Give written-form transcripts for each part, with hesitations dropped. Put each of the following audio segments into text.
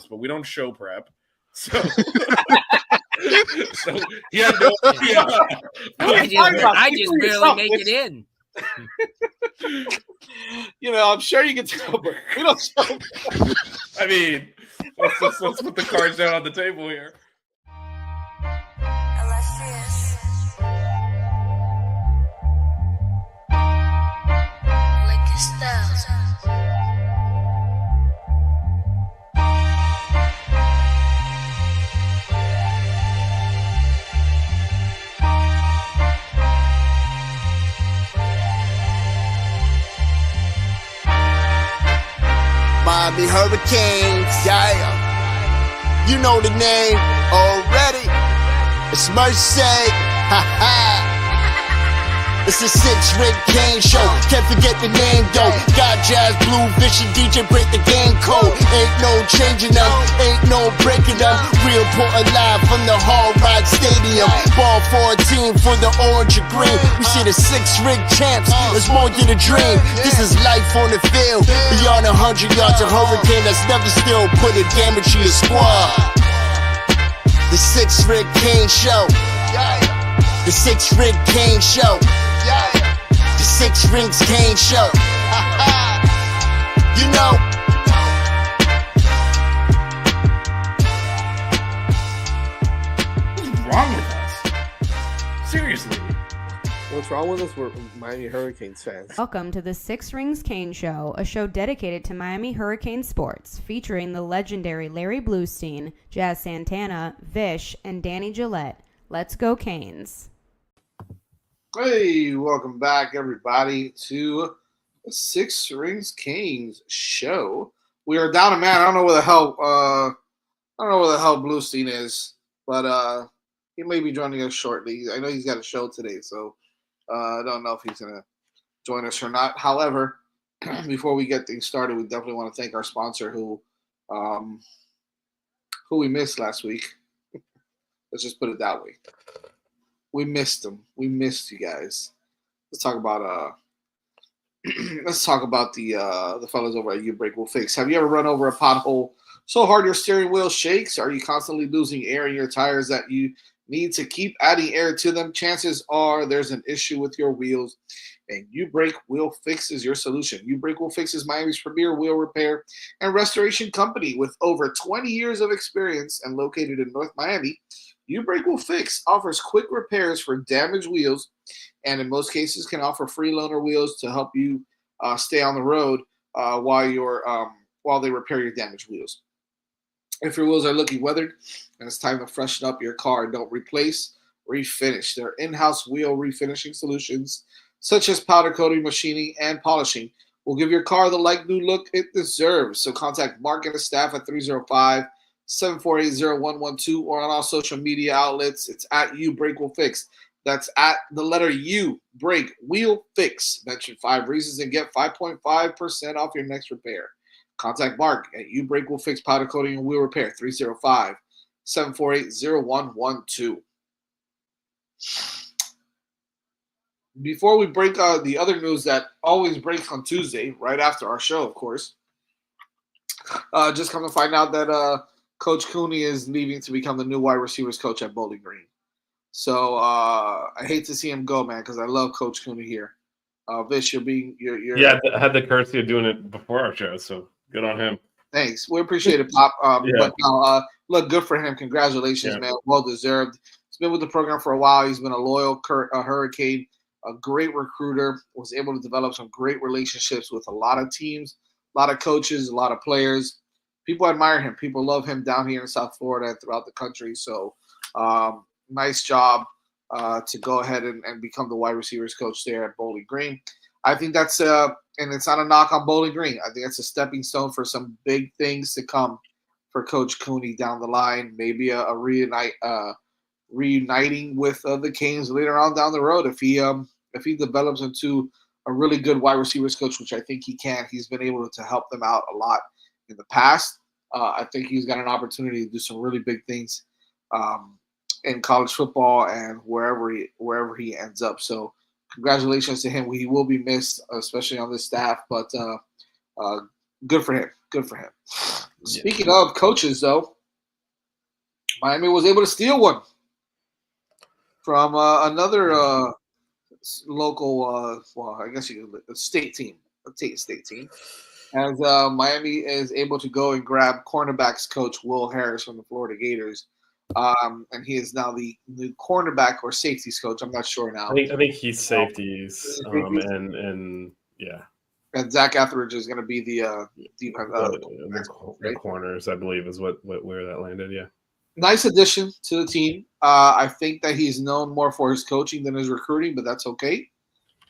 But we don't show prep, so so he had no idea. I just barely make it in. I'm sure you can tell, but we don't show prep. I mean, let's put the cards down on the table here. Miami Hurricanes, yeah. You know the name already. It's Mercy, ha ha. It's a 6-Rig Kane show. Can't forget the name though. Got Jazz, Blue, Vision, DJ, break the game code. Ain't no changing them, ain't no breaking them. Real Portland live from the Hard Rock Stadium. Ball 14 for the orange and green. We see the 6-Rig champs. There's more than a dream. This is life on the field. Beyond 100 yards, a hurricane that's never still put a damage to your squad. The 6-Rig Kane show. The 6-Rig Kane show. The 6 Rings Kane show. You know. What's wrong with us? Seriously. What's wrong with us? We're Miami Hurricanes fans. Welcome to the 6 Rings Kane Show, a show dedicated to Miami Hurricane sports, featuring the legendary Larry Bluestein, Jazz Santana, Vish, and Danny Gillette. Let's go Canes. Hey, welcome back, everybody, to the 6 Rings Canes show. We are down a man. I don't know where the hell Bluestein is, but he may be joining us shortly. I know he's got a show today, so I don't know if he's gonna join us or not. However, before we get things started, we definitely want to thank our sponsor who we missed last week. Let's just put it that way. We missed them. We missed you guys. Let's talk about the fellas over at You Break Will Fix. Have you ever run over a pothole so hard your steering wheel shakes? Are you constantly losing air in your tires that you need to keep adding air to them? Chances are there's an issue with your wheels, and You Break Will Fix is your solution. You Break Will Fix is Miami's premier wheel repair and restoration company with over 20 years of experience and located in North Miami. You Break Will Fix offers quick repairs for damaged wheels, and in most cases can offer free loaner wheels to help you stay on the road while they repair your damaged wheels. If your wheels are looking weathered and it's time to freshen up your car, don't replace, refinish. Their in-house wheel refinishing solutions, such as powder coating, machining, and polishing, will give your car the like-new look it deserves. So contact Mark and his staff at 305-748-0112 or on all social media outlets. It's at You Break Will Fix. That's at the letter U, Break Wheel Fix. Mention 5 reasons and get 5.5% off your next repair. Contact Mark at You Break Will Fix Powder Coating and Wheel Repair, 305-748-0112. Before we break the other news that always breaks on Tuesday, right after our show, of course, just come to find out that Coach Cooney is leaving to become the new wide receivers coach at Bowling Green. So I hate to see him go, man, because I love Coach Cooney here. Vish, you're yeah. I had the courtesy of doing it before our show, so good on him. Thanks, we appreciate it, Pop. Yeah. But no, look, good for him. Congratulations, man. Well deserved. He's been with the program for a while. He's been a loyal Hurricane, a great recruiter. Was able to develop some great relationships with a lot of teams, a lot of coaches, a lot of players. People admire him. People love him down here in South Florida and throughout the country. So nice job to go ahead and become the wide receivers coach there at Bowling Green. I think that's and it's not a knock on Bowling Green. I think that's a stepping stone for some big things to come for Coach Cooney down the line. Maybe a reuniting with the Canes later on down the road if he develops into a really good wide receivers coach, which I think he can. He's been able to help them out a lot in the past. I think he's got an opportunity to do some really big things in college football and wherever he ends up. So congratulations to him. He will be missed, especially on this staff, but good for him. Good for him. Yeah. Speaking of coaches, though, Miami was able to steal one from another local, well, I guess you could, state team, state team. As Miami is able to go and grab cornerbacks coach Will Harris from the Florida Gators. And he is now the new cornerback or safeties coach. I'm not sure now. I think he's safeties. And yeah. And Zach Etheridge is going to be the corners, I believe, is where that landed. Yeah. Nice addition to the team. I think that he's known more for his coaching than his recruiting, but that's okay.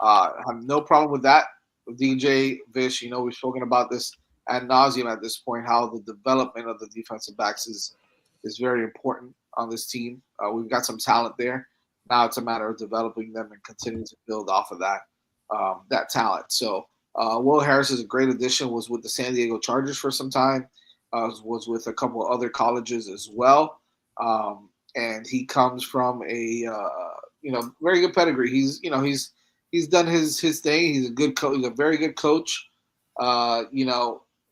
I have no problem with that. DJ, Vish, we've spoken about this ad nauseum at this point, how the development of the defensive backs is very important on this team. We've got some talent there. Now it's a matter of developing them and continuing to build off of that talent. So Will Harris is a great addition, was with the San Diego Chargers for some time, was with a couple of other colleges as well. And he comes from a very good pedigree. He's done his thing. He's a good coach. He's a very good coach.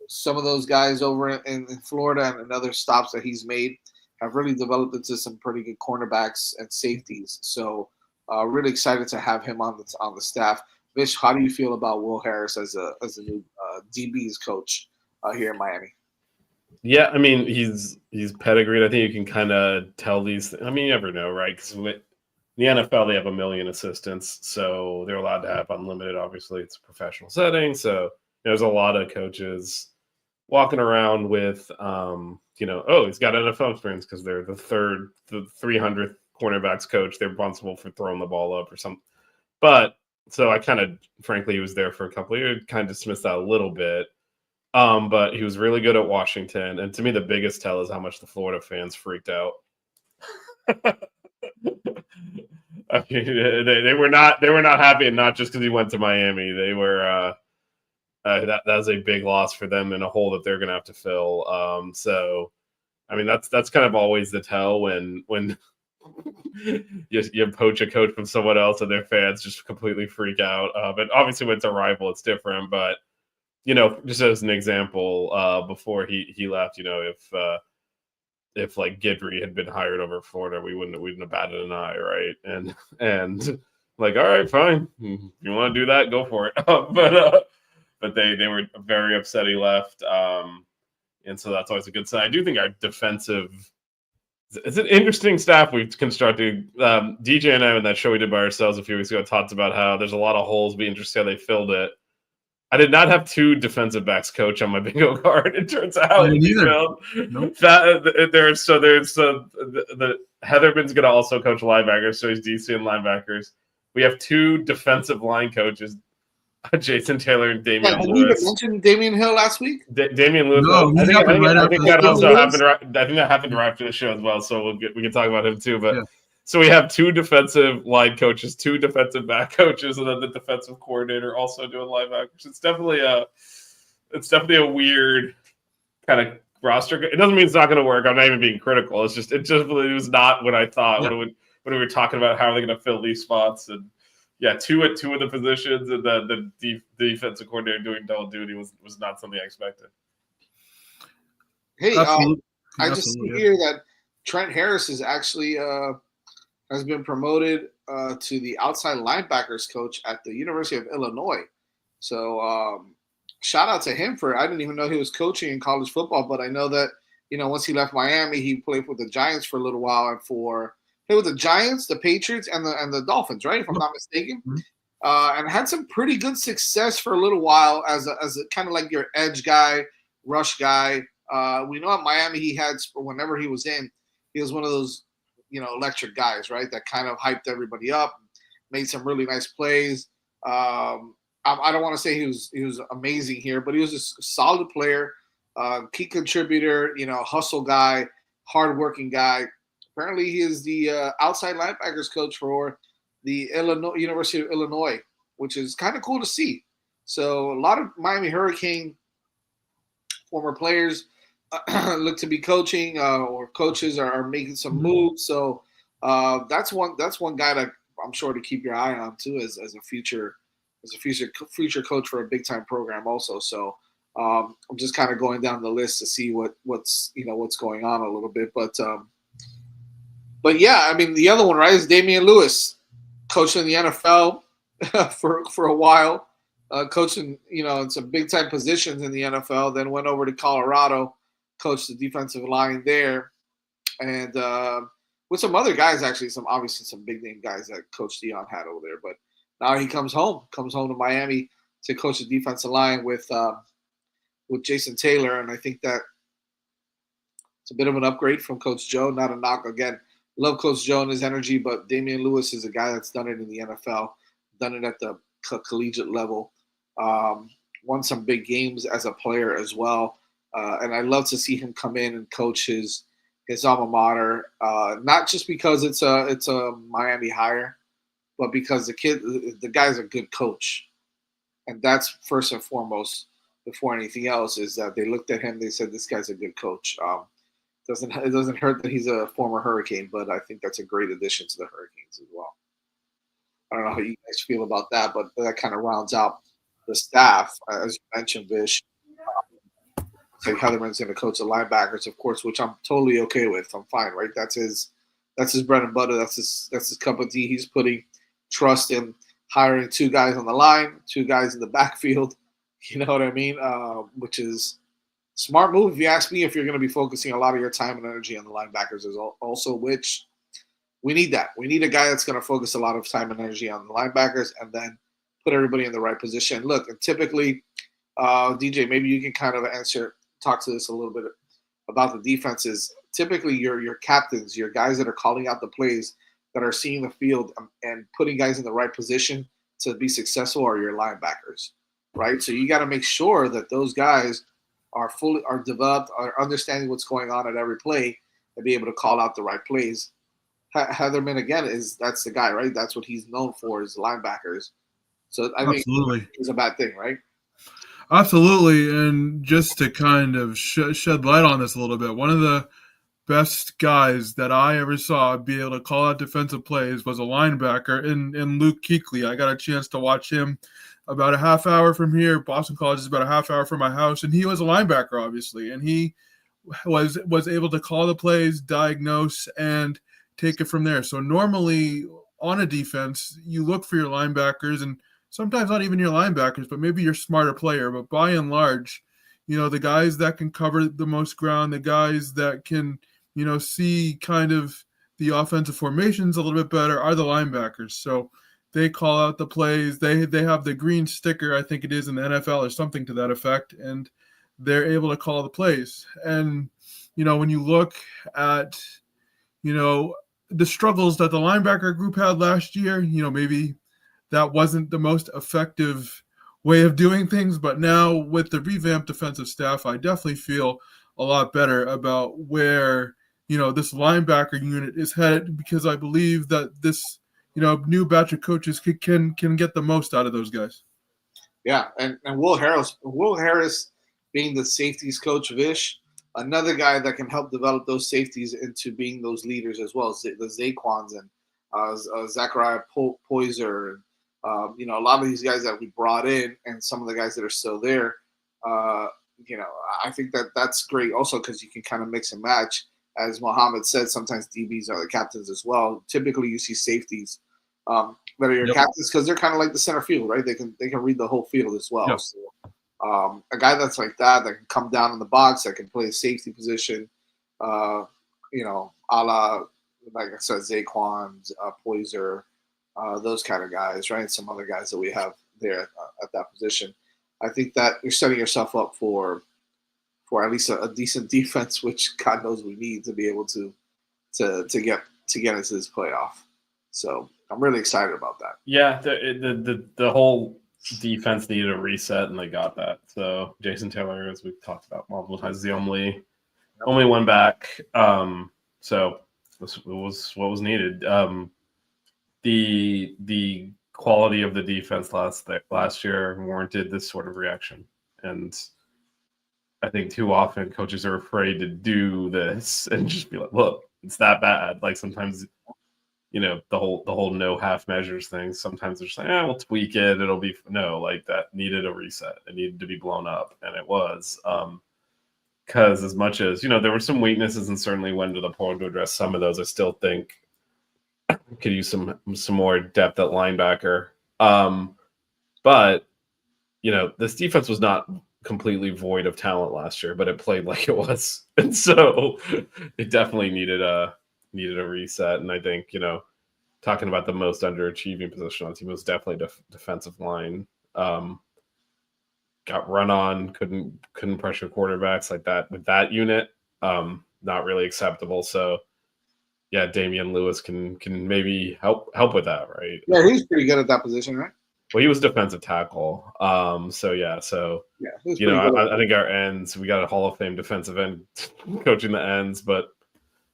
Some of those guys over in Florida and other stops that he's made have really developed into some pretty good cornerbacks and safeties. So really excited to have him on the staff. Vish, how do you feel about Will Harris as a new DBs coach here in Miami? Yeah, I mean, he's pedigreed. I think you can kind of tell these. I mean, you never know, right? Because in the NFL, they have 1 million assistants, so they're allowed to have unlimited. Obviously, it's a professional setting, so there's a lot of coaches walking around with, he's got NFL experience because they're the 300th cornerbacks coach. They're responsible for throwing the ball up or something. But so I kind of, frankly, he was there for a couple of years, kind of dismissed that a little bit. But he was really good at Washington, and to me, the biggest tell is how much the Florida fans freaked out. I mean, they were not happy, and not just because he went to Miami. They were that was a big loss for them and a hole that they're going to have to fill. So, I mean, that's kind of always the tell when you poach a coach from someone else and their fans just completely freak out. But obviously, when it's a rival, it's different. But just as an example, before he left, if like Guidry had been hired over Florida, we wouldn't have batted an eye, right? And like, all right, fine, if you want to do that, go for it. But they were very upset he left, and so that's always a good sign. I do think our defensive, it's an interesting staff we've constructed. DJ and I, in that show we did by ourselves a few weeks ago, talked about how there's a lot of holes. Be interested how they filled it. I did not have 2 defensive backs coach on my bingo card. It turns out nope. There's the Heatherman's going to also coach linebackers, so he's DC and linebackers. We have 2 defensive line coaches, Jason Taylor and Damian Lewis. Did you mention Damian Hill last week? Damian Lewis. No, I think that also happened. I think that happened right after the show as well. So we can talk about him too. But So we have 2 defensive line coaches, 2 defensive back coaches, and then the defensive coordinator also doing linebackers. It's definitely a weird kind of roster. It doesn't mean it's not going to work. I'm not even being critical. It was not what I thought when we were talking about how are they going to fill these spots. And 2 at 2 of the positions, and the defensive coordinator doing double duty was not something I expected. Hey, I just see here that Trent Harris is actually has been promoted to the outside linebackers coach at the University of Illinois. So shout out to him I didn't even know he was coaching in college football, but I know that, once he left Miami, he played with the Giants for a little while and played with the Giants, the Patriots, and the Dolphins, right? If I'm not mistaken. And had some pretty good success for a little while as a kind of like your edge guy, rush guy. We know at Miami whenever he was in, he was one of those, electric guys, right? That kind of hyped everybody up, made some really nice plays. I don't want to say he was amazing here, but he was a solid player, key contributor, hustle guy, hardworking guy. Apparently, he is the outside linebackers coach for the University of Illinois, which is kind of cool to see. So a lot of Miami Hurricane former players look to be coaching or coaches are making some moves. So that's one guy that I'm sure to keep your eye on too as a future coach for a big time program also. So I'm just kind of going down the list to see what's going on a little bit. But yeah, I mean the other one, right, is Damian Lewis, coaching in the NFL for a while. Coaching, in some big time positions in the NFL, then went over to Colorado, coached the defensive line there, and with some other guys, actually, some big name guys that Coach Dion had over there. But now he comes home to Miami to coach the defensive line with Jason Taylor, and I think that it's a bit of an upgrade from Coach Joe. Not a knock again. Love Coach Joe and his energy, but Damian Lewis is a guy that's done it in the NFL, done it at the collegiate level. Won some big games as a player as well, and I love to see him come in and coach his alma mater. Not just because it's a Miami hire, but because the guy's a good coach, and that's first and foremost before anything else. Is that they looked at him, they said this guy's a good coach. It doesn't hurt that he's a former Hurricane, but I think that's a great addition to the Hurricanes as well. I don't know how you guys feel about that, but that kind of rounds out the staff, as you mentioned, Vish. Heatherman's going to coach the linebackers, of course, which I'm totally okay with. I'm fine, right? That's his bread and butter. That's his cup of tea. He's putting trust in hiring two guys on the line, two guys in the backfield. You know what I mean? Which is smart move, if you ask me. If you're going to be focusing a lot of your time and energy on the linebackers, is also which we need that. We need a guy that's going to focus a lot of time and energy on the linebackers, and then put everybody in the right position. Look, and typically, DJ, maybe you can kind of talk to this a little bit about the defenses. Typically, your captains, your guys that are calling out the plays, that are seeing the field and putting guys in the right position to be successful are your linebackers, right? So you got to make sure that those guys are developed, are understanding what's going on at every play, and be able to call out the right plays. Heatherman, again, that's the guy, right? That's what he's known for, is linebackers. So I think it's a bad thing, right? Absolutely. And just to kind of shed light on this a little bit, one of the best guys that I ever saw be able to call out defensive plays was a linebacker in Luke Kuechly. I got a chance to watch him about a half hour from here. Boston College is about a half hour from my house, and he was a linebacker, obviously, and he was able to call the plays, diagnose, and take it from there. So normally on a defense, you look for your linebackers, and sometimes not even your linebackers, but maybe your smarter player. But by and large, the guys that can cover the most ground, the guys that can, see kind of the offensive formations a little bit better are the linebackers. So they call out the plays. They have the green sticker, I think it is, in the NFL or something to that effect, and they're able to call the plays. And, when you look at, the struggles that the linebacker group had last year, maybe that wasn't the most effective way of doing things. But now with the revamped defensive staff, I definitely feel a lot better about where, this linebacker unit is headed, because I believe that this, new batch of coaches can get the most out of those guys. Yeah, and Will Harris being the safeties coach, Vish, another guy that can help develop those safeties into being those leaders as well, the Zaquans and Zachariah Poyser, and a lot of these guys that we brought in, and some of the guys that are still there. I think that's great also, because you can kind of mix and match. As Mohammed said, sometimes DBs are the captains as well. Typically, you see safeties that are your captains, because they're kind of like the center field, right? They can read the whole field as well. Yep. So, a guy that's like that can come down in the box, that can play a safety position, a la, like I said, Zaquan, Poyser, those kind of guys, right? And some other guys that we have there at that position. I think that you're setting yourself up for at least a decent defense, which God knows we need to be able to get into this playoff. So I'm really excited about that. Yeah, the whole defense needed a reset, and they got that. So Jason Taylor, as we've talked about multiple times, is the only one back. So this was what was needed. The quality of the defense last year warranted this sort of reaction, and I think too often coaches are afraid to do this and just be like, "Look, it's that bad." Like sometimes, the whole no half measures thing. Sometimes they're just like, we'll tweak it. It'll be no, like that needed a reset. It needed to be blown up, and it was. Because as much as there were some weaknesses, and certainly went to the point to address some of those, I still think could use some more depth at linebacker. But this defense was not completely void of talent last year, but it played like it was, and so it definitely needed a reset. And I think talking about the most underachieving position on the team was definitely defensive line. Got run on, couldn't pressure quarterbacks like that with that unit. Not really acceptable. So yeah, Damian Lewis can maybe help with that, right? Yeah, he's pretty good at that position, right? Well, he was defensive tackle. So I think our ends, we got a Hall of Fame defensive end coaching the ends, but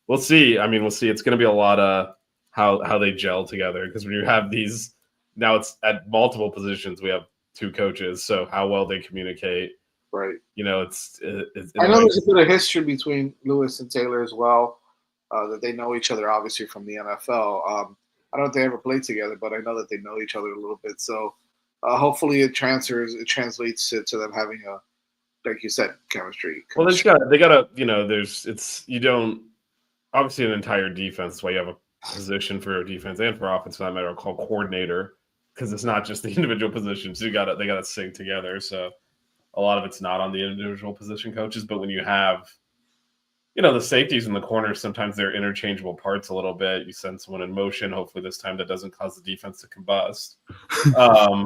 we'll see. I mean, we'll see. It's going to be a lot of how they gel together, because when you have these, now it's at multiple positions, we have two coaches, so how well they communicate, right? It's I know there's a bit of history between Lewis and Taylor as well, that they know each other obviously from the NFL. I don't know if they ever played together, but I know that they know each other a little bit. So hopefully it translates to them having a, like you said, chemistry. Well, they got you don't obviously an entire defense. That's why you have a position for defense and for offense, for that matter, called coordinator. Because it's not just the individual positions. They got to sync together. So a lot of it's not on the individual position coaches. But when you have, the safeties and the corners, sometimes they're interchangeable parts a little bit. You send someone in motion. Hopefully this time that doesn't cause the defense to combust.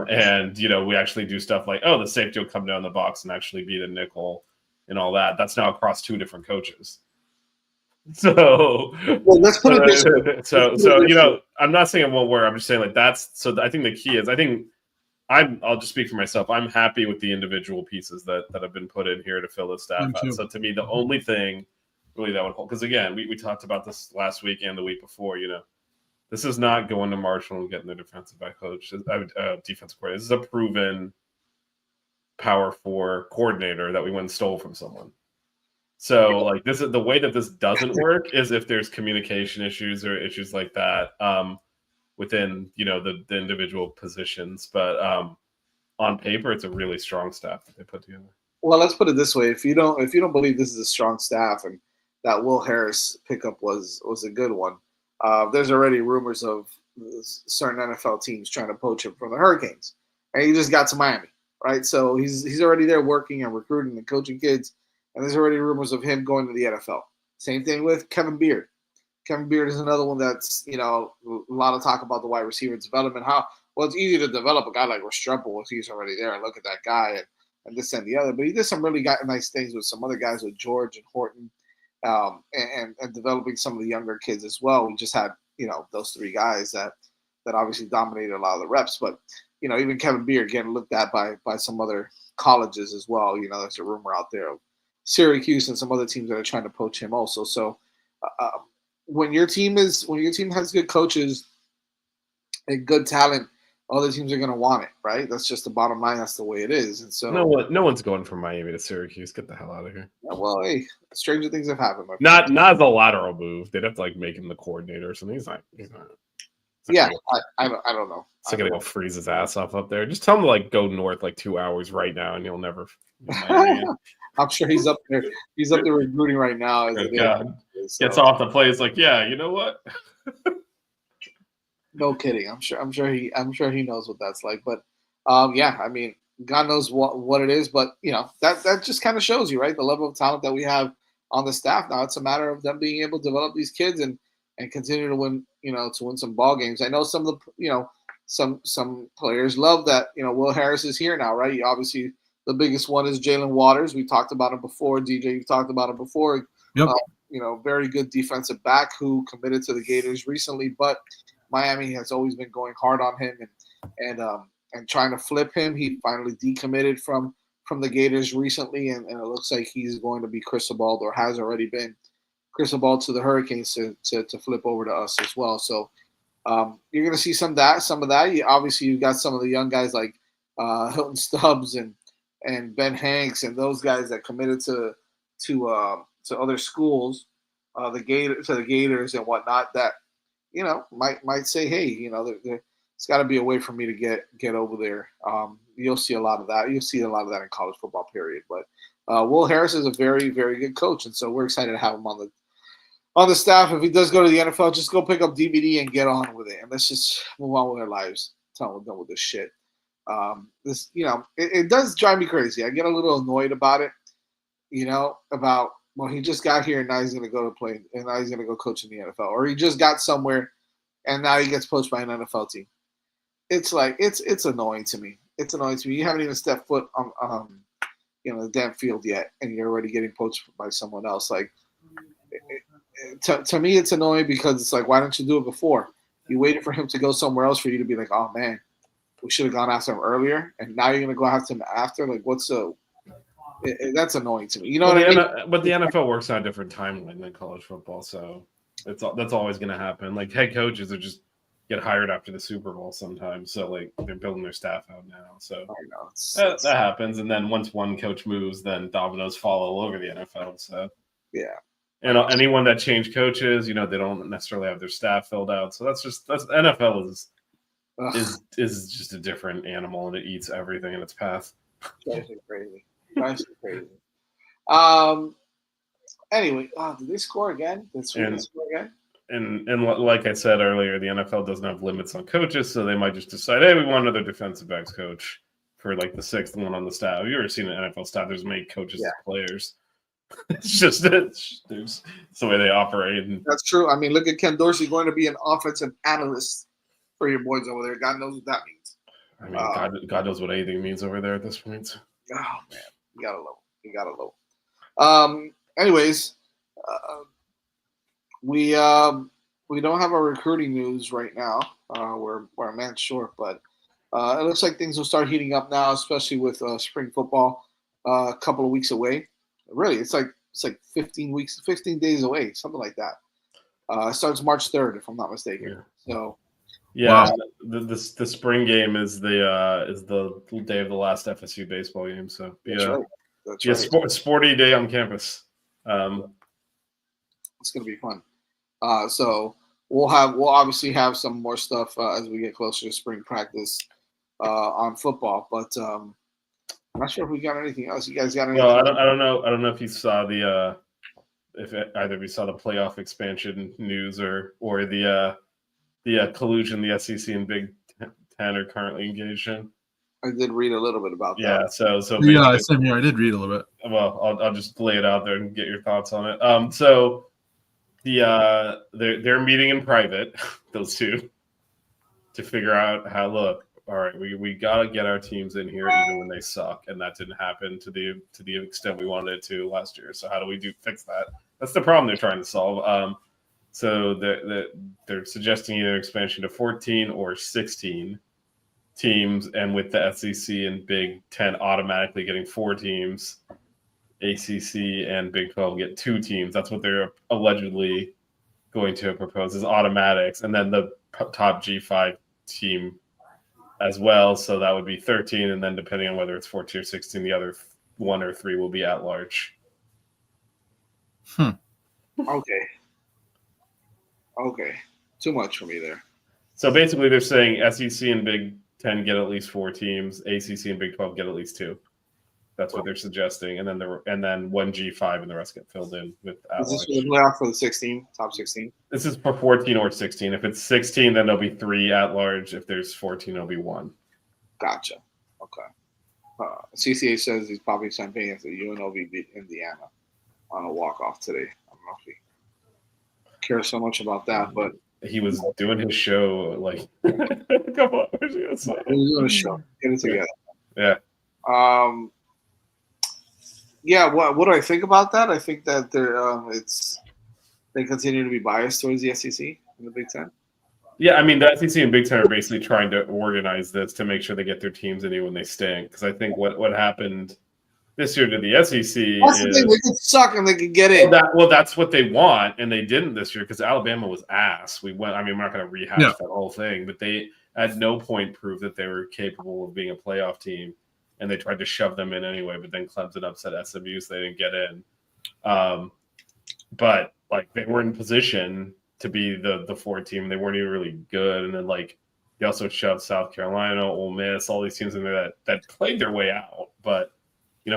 And, we actually do stuff like, the safety will come down the box and actually beat a nickel and all that. That's now across two different coaches. So, well, let's put it this way. So, I'm not saying it won't work. I'm just saying that's. So I think the key is, I'll just speak for myself. I'm happy with the individual pieces that have been put in here to fill the staff out. So to me, the only thing really that would hold, because again, we talked about this last week and the week before. This is not going to Marshall and getting the defensive back coach, defensive coordinator. This is a proven Power 4 coordinator that we went and stole from someone. So, like, this is the way that this doesn't work is if there's communication issues or issues like that within, the individual positions. But on paper, it's a really strong staff that they put together. Well, let's put it this way: if you don't believe this is a strong staff and that Will Harris pickup was a good one, there's already rumors of certain NFL teams trying to poach him from the Hurricanes, and he just got to Miami, right? So he's already there working and recruiting and coaching kids. And there's already rumors of him going to the NFL. Same thing with Kevin Beard. Kevin Beard is another one that's, a lot of talk about the wide receiver development. It's easy to develop a guy like Restrepo if he's already there and look at that guy and this and the other. But he did some really nice things with some other guys, with George and Horton, and developing some of the younger kids as well. We just had, those three guys that obviously dominated a lot of the reps. But, even Kevin Beard getting looked at by some other colleges as well. There's a rumor out there of Syracuse and some other teams that are trying to poach him also. So when your team has good coaches and good talent, other teams are going to want it, right? That's just the bottom line. That's the way it is. And so no one's going from Miami to Syracuse. Get the hell out of here. Well, hey, stranger things have happened. Not as a lateral move. They'd have to make him the coordinator or something. He's not yeah, I don't know. He's gonna go freeze his ass off up there. Just tell him to go north 2 hours right now, and he'll never. I'm sure he's up there. He's up there recruiting right now. Gets off the plane. It's you know what? No kidding. I'm sure he knows what that's like. But God knows what it is. But that just kind of shows you, right, the level of talent that we have on the staff now. It's a matter of them being able to develop these kids and continue to win. To win some ball games. I know some of the some players love that Will Harris is here now, right? Obviously, the biggest one is Jalen Waters. We talked about him before. DJ, you've talked about him before. Yep. Very good defensive back who committed to the Gators recently, but Miami has always been going hard on him, and trying to flip him. He finally decommitted from the Gators recently, and it looks like he's going to be crystal-balled or has already been crystal-balled to the Hurricanes to flip over to us as well. So you're going to see some of that. Obviously, you've got some of the young guys like Hilton Stubbs and Ben Hanks and those guys that committed to other schools, the Gators and whatnot. That might say, hey, it's got to be a way for me to get over there. You'll see a lot of that. You'll see a lot of that in college football, period. But Will Harris is a very, very good coach, and so we're excited to have him on the staff. If he does go to the NFL, just go pick up DVD and get on with it, and let's just move on with our lives. Tell them we're done with this shit. It does drive me crazy. I get a little annoyed about it. About he just got here and now he's going to go to play and now he's going to go coach in the NFL, or he just got somewhere and now he gets poached by an NFL team. It's like it's annoying to me. It's annoying to me. You haven't even stepped foot on the damn field yet, and you're already getting poached by someone else. Like to me, it's annoying because it's like, why don't you do it before? You waited for him to go somewhere else for you to be like, oh man, we should have gone after him earlier, and now you're gonna go after him after. Like, that's annoying to me. You know what I mean? But the NFL works on a different timeline than college football, so that's always going to happen. Like head coaches are just get hired after the Super Bowl sometimes, so like they're building their staff out now. So that happens, and then once one coach moves, then dominoes fall all over the NFL. So yeah, and anyone that changed coaches, they don't necessarily have their staff filled out. So that's NFL is just a different animal, and it eats everything in its path. That's crazy. That's crazy. Anyway, did they score again? Did they score again? And like I said earlier, the NFL doesn't have limits on coaches, so they might just decide, hey, we want another defensive backs coach for like the sixth one on the staff. Have you ever seen an NFL staff? There's many coaches as players. It's the way they operate. And that's true. I mean, look at Ken Dorsey going to be an offensive analyst for your boys over there. God knows what that means. I mean, God knows what anything means over there at this point. Oh man, you gotta love. Anyways, we don't have our recruiting news right now. We're a man short, but it looks like things will start heating up now, especially with spring football a couple of weeks away. Really, it's like 15 days away, something like that. It starts March 3rd, if I'm not mistaken. Yeah. So. Yeah, wow. the spring game is the day of the last FSU baseball game. So That's right. Sporty day on campus. It's gonna be fun. So we'll obviously have some more stuff as we get closer to spring practice on football. But I'm not sure if we got anything else. You guys got anything? Well, I don't know if you saw if either of you saw the playoff expansion news or the collusion the SEC and Big Ten are currently engaged in. I did read a little bit about that. Yeah, so same here. I did read a little bit. Well, I'll just lay it out there and get your thoughts on it. So they're meeting in private, those two, to figure out how. Look, all right, we gotta get our teams in here even when they suck, and that didn't happen to the extent we wanted it to last year. So how do we fix that? That's the problem they're trying to solve. So they're suggesting either expansion to 14 or 16 teams, and with the SEC and Big Ten automatically getting 4 teams, ACC and Big 12 get 2 teams. That's what they're allegedly going to propose as automatics, and then the top G5 team as well. So that would be 13, and then depending on whether it's 14 or 16, the other 1 or 3 will be at large. Okay. Too much for me there. So basically they're saying SEC and Big 10 get at least 4 teams, ACC and Big 12 get at least 2. That's what they're suggesting. And then 1 G5 and the rest get filled in with at-large. Is this playoff for the 16, top 16? This is for 14 or 16. If it's 16, then there'll be 3 at large. If there's 14, there'll be 1. Gotcha. Okay. CCA says he's probably champagne after UNLV beat Indiana on a walk-off today. I don't know if he care so much about that, but he was doing his show like come on, what was he gonna say? He was doing a show. Get it together. Yeah. What do I think about that? I think that they continue to be biased towards the SEC and the Big Ten. Yeah, I mean, the SEC and Big Ten are basically trying to organize this to make sure they get their teams in when they stink. Because I think what happened this year to the SEC That's the thing. They is could suck and they could get in. that's what they want, and they didn't this year because Alabama was ass. We're not going to rehash that whole thing, but they at no point proved that they were capable of being a playoff team, and they tried to shove them in anyway. But then Clemson upset SMU, so they didn't get in. But like they were in position to be the 4 team. They weren't even really good. And then like they also shoved South Carolina, Ole Miss, all these teams in there that played their way out. But,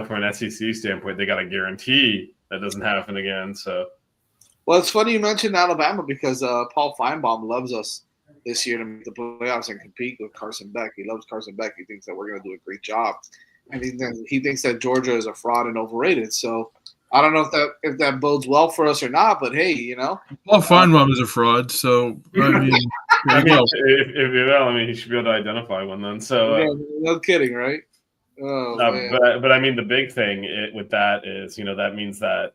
from an SEC standpoint, they got to guarantee that doesn't happen again. So, well, it's funny you mentioned Alabama because Paul Feinbaum loves us this year to make the playoffs and compete with Carson Beck. He loves Carson Beck. He thinks that we're going to do a great job. And he thinks that Georgia is a fraud and overrated. So, I don't know if that bodes well for us or not, but hey, Paul Feinbaum is a fraud, so I mean, if he should be able to identify one then. So, no kidding, right? Oh, but I mean, the big thing with that is, that means that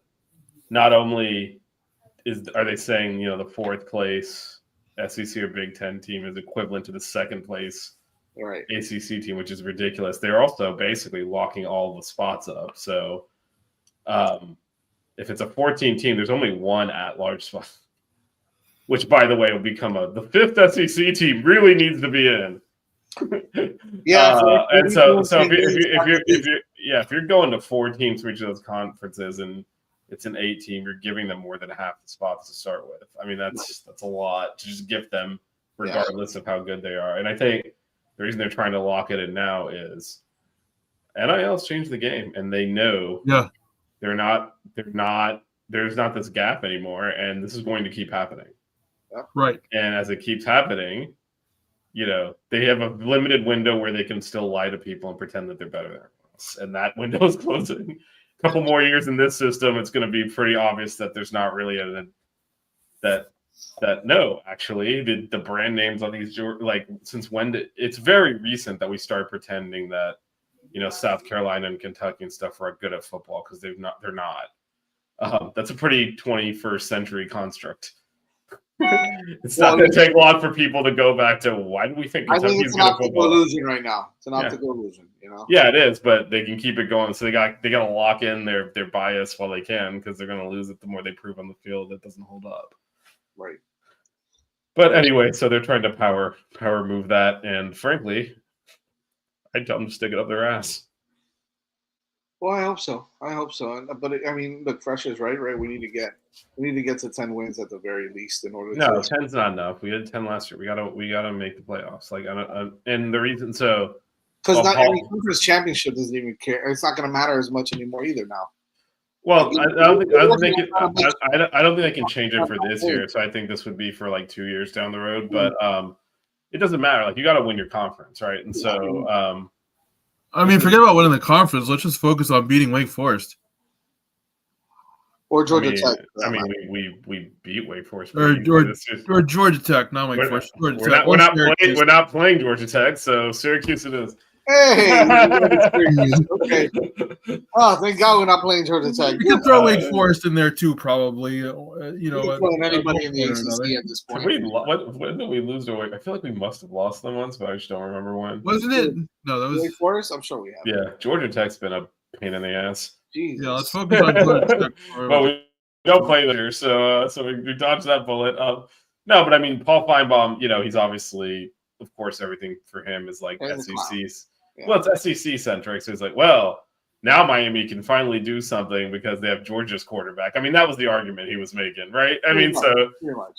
not only are they saying, the 4th place SEC or Big Ten team is equivalent to the 2nd place ACC team, which is ridiculous. They're also basically locking all the spots up. So. If it's a 14 team, there's only one at-large spot, which, by the way, will become the 5th SEC team. Really needs to be in. Yeah, and so if you're going to 4 teams for each of those conferences and it's an 8 team, you're giving them more than half the spots to start with. I mean, that's a lot to just gift them, regardless of how good they are. And I think the reason they're trying to lock it in now is NIL's changed the game, and they know. Yeah. There's not this gap anymore, and this is going to keep happening. Right. And as it keeps happening, they have a limited window where they can still lie to people and pretend that they're better than everyone else. And that window is closing. A couple more years in this system, it's going to be pretty obvious that there's not really actually the brand names on these, like, since when it's very recent that we start pretending that South Carolina and Kentucky and stuff are good at football because they're not. That's a pretty 21st century construct. It's not going to take long for people to go back to why do we think Kentucky's good at football? I think it's an optical illusion right now. It's an optical illusion, Yeah, it is, but they can keep it going. So they got to lock in their bias while they can because they're going to lose it the more they prove on the field that doesn't hold up. Right. But anyway, so they're trying to power move that, and frankly, I tell them to stick it up their ass. Well, I hope so. But I mean, look, Freshers, right? We need to get to 10 wins at the very least in order. No, 10's not enough. We had 10 last year. We gotta make the playoffs. Like, and the reason because not any conference championship doesn't even care. It's not going to matter as much anymore either now. Well, I don't think they can change it for this year. So I think this would be for like 2 years down the road. But it doesn't matter. Like, you got to win your conference, right? And so, I mean, forget about winning the conference. Let's just focus on beating Wake Forest or Georgia Tech. I mean, we beat Wake Forest, or Georgia Tech, not Wake Forest. We're not playing Georgia Tech, so Syracuse it is. Hey, okay. Oh, thank God we're not playing Georgia Tech. You can throw Wake Forest in there too, probably. Playing anybody in the ACC at this point. When did we lose to Wake? I feel like we must have lost them once, but I just don't remember when. Wasn't it? No, that was Wake Forest. I'm sure we have. Yeah, Georgia Tech's been a pain in the ass. Jesus. Yeah, let's focus on Georgia Tech. Well, we don't play there, so we dodged that bullet. No, but I mean, Paul Feinbaum, he's obviously, of course, everything for him is like SEC's. Yeah. Well, it's SEC centric, so it's like, well, now Miami can finally do something because they have Georgia's quarterback. I mean, that was the argument he was making, right? I mean, so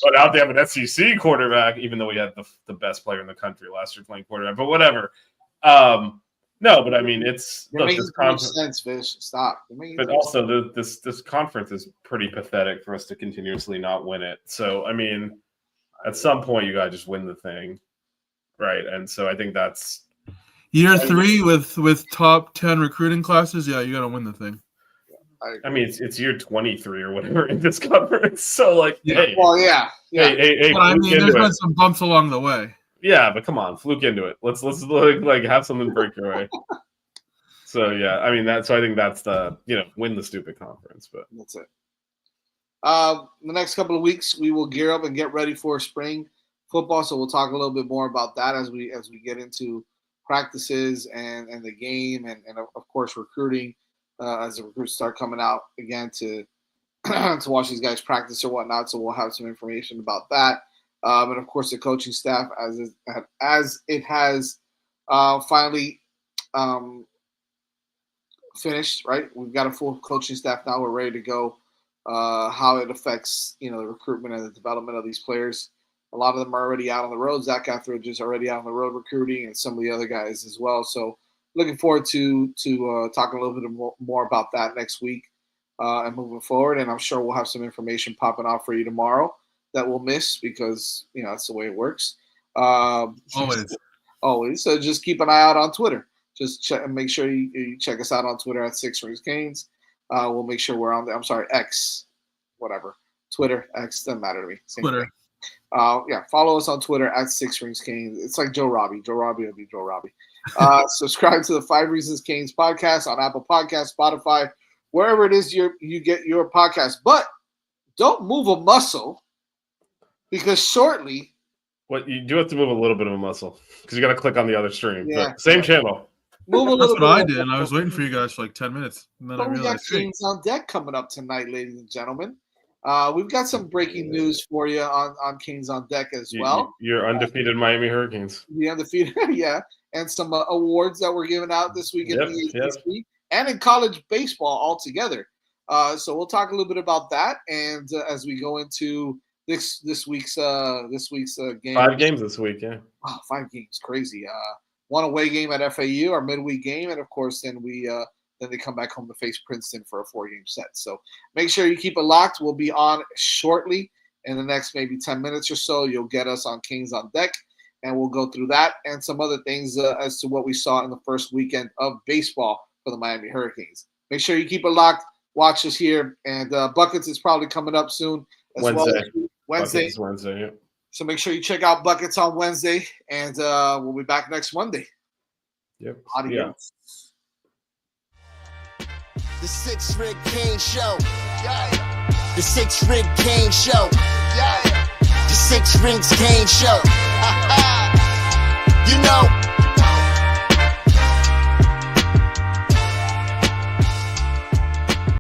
but now they have an SEC quarterback, even though we had the best player in the country last year playing quarterback. But whatever. No, but I mean, it's this conference. Sense, Fish. Stop. But also, this conference is pretty pathetic for us to continuously not win it. So, I mean, at some point, you gotta just win the thing, right? And so, I think that's. Year 3 with top 10 recruiting classes, yeah, you got to win the thing. I mean, it's year 23 or whatever in this conference. So, like, hey. Well, yeah. Hey, but I mean, there's been some bumps along the way. Yeah, but come on, fluke into it. Let's like have something break your way. So, yeah, I mean, so I think that's the, win the stupid conference. But that's it. The next couple of weeks, we will gear up and get ready for spring football. So we'll talk a little bit more about that as we get into practices and the game and of course recruiting as the recruits start coming out again to to watch these guys practice or whatnot. So we'll have some information about that. And of course the coaching staff as it has finally finished, right? We've got a full coaching staff now. We're ready to go. How it affects, the recruitment and the development of these players. A lot of them are already out on the road. Zach Etheridge is already out on the road recruiting, and some of the other guys as well. So looking forward to talking a little bit more about that next week and moving forward. And I'm sure we'll have some information popping off for you tomorrow that we'll miss because, that's the way it works. Always. So just keep an eye out on Twitter. Just make sure you check us out on Twitter at 6 Rings Canes. We'll make sure we're on there. I'm sorry, X, whatever. Twitter, X, doesn't matter to me. Same Twitter. thing. Follow us on Twitter at 6 Rings Canes. It's like Joe Robbie. Joe Robbie will be Joe Robbie. Subscribe to the 5 Reasons Canes podcast on Apple Podcasts, Spotify, wherever it is you get your podcast. But don't move a muscle because shortly. What you do have to move a little bit of a muscle because you got to click on the other stream. Yeah. But same channel. Move a That's little what bit I of did. a And I was muscle. waiting for you guys for like 10 minutes. And then I But we got realized, hey, Canes on deck coming up tonight, ladies and gentlemen. We've got some breaking news for you on Canes on deck as well. You're undefeated Miami Hurricanes. The undefeated, yeah, and some awards that were given out this week in Yep, the yep. ACC and in college baseball altogether. So we'll talk a little bit about that, and as we go into this week's game. 5 games this week, yeah. Wow, 5 games, crazy. One away game at FAU, our midweek game, and of course, then they come back home to face Princeton for a 4-game set. So make sure you keep it locked. We'll be on shortly in the next maybe 10 minutes or so. You'll get us on Canes on Deck, and we'll go through that and some other things as to what we saw in the first weekend of baseball for the Miami Hurricanes. Make sure you keep it locked. Watch us here, and Buckets is probably coming up soon as Wednesday. well. Wednesday. Buckets Wednesday, yeah. So make sure you check out Buckets on Wednesday, and we'll be back next Monday. Yep. Adios. The 6 Rig Kane Show. Yeah. The 6 Rig Kane Show. Yeah. The 6 Rings Kane Show. You know.